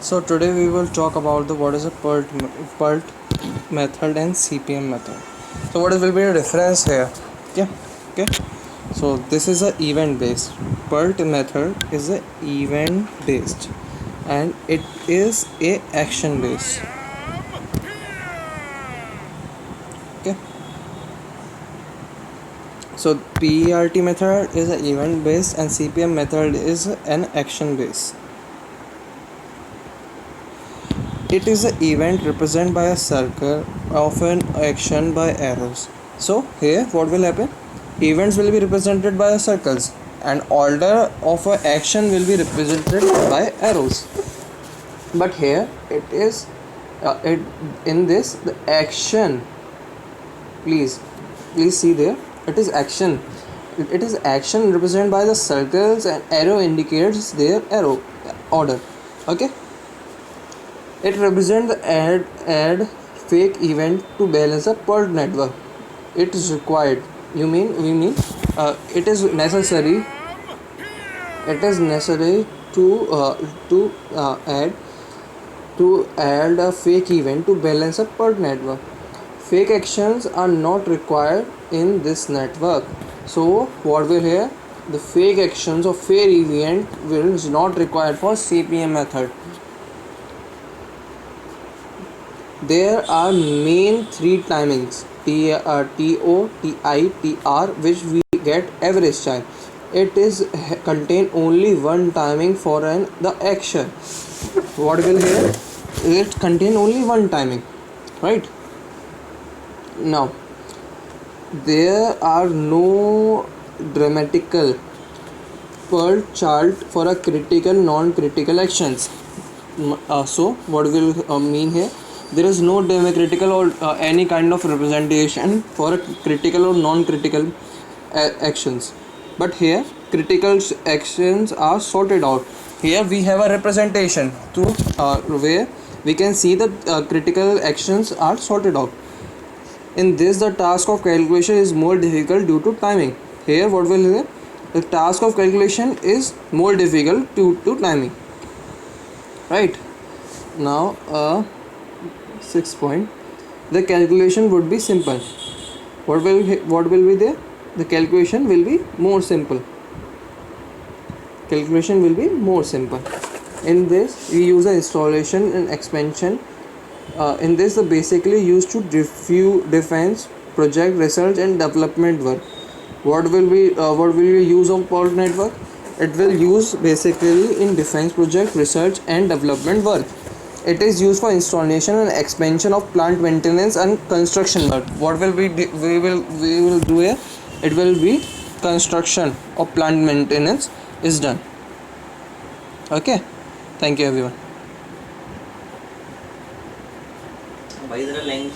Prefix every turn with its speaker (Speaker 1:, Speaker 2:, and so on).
Speaker 1: So today we will talk about the what is a PERT method and CPM method. So what will be the difference here? Yeah, okay. So this is a event based. PERT method is a event based, and it is a action based. Okay. So PERT method is an event based and CPM method is an action based. It is an event represented by a circle of an action by arrows. So here what will happen? Events will be represented by circles and order of an action will be represented by arrows. But here it is in this the action. Please see there. It is action. It is action represented by the circles and arrow indicates their arrow order. Okay. It represents the add fake event to balance a PERT network. It is required. It is necessary. It is necessary to add a fake event to balance a PERT network. Fake actions are not required in this network. So what will here? The fake actions of fair event is not required for CPM method. There are main three timings TO, TI, TR, which we get average time. It is contain only one timing for the action. What will here? It contain only one timing, right? Now there are no dramatical PERT chart for a critical non-critical actions. So what will mean here? There is no democratical or any kind of representation for a critical or non-critical actions, but here critical actions are sorted out. Here we have a representation to where we can see that critical actions are sorted out. In this the task of calculation is more difficult due to timing. Here what will here? The task of calculation is more difficult due to timing, right? Now 6 point, the calculation would be simple. What will be there? The calculation will be more simple. In this we use the installation and expansion. In this the basically used to defense, project, research and development work. What will be use of PERT network? It will use basically in defense, project, research and development work. It is used for installation and expansion of plant maintenance and construction work. What will we will do here? It will be construction of plant maintenance is done. Okay, thank you everyone.
Speaker 2: भाई जरा language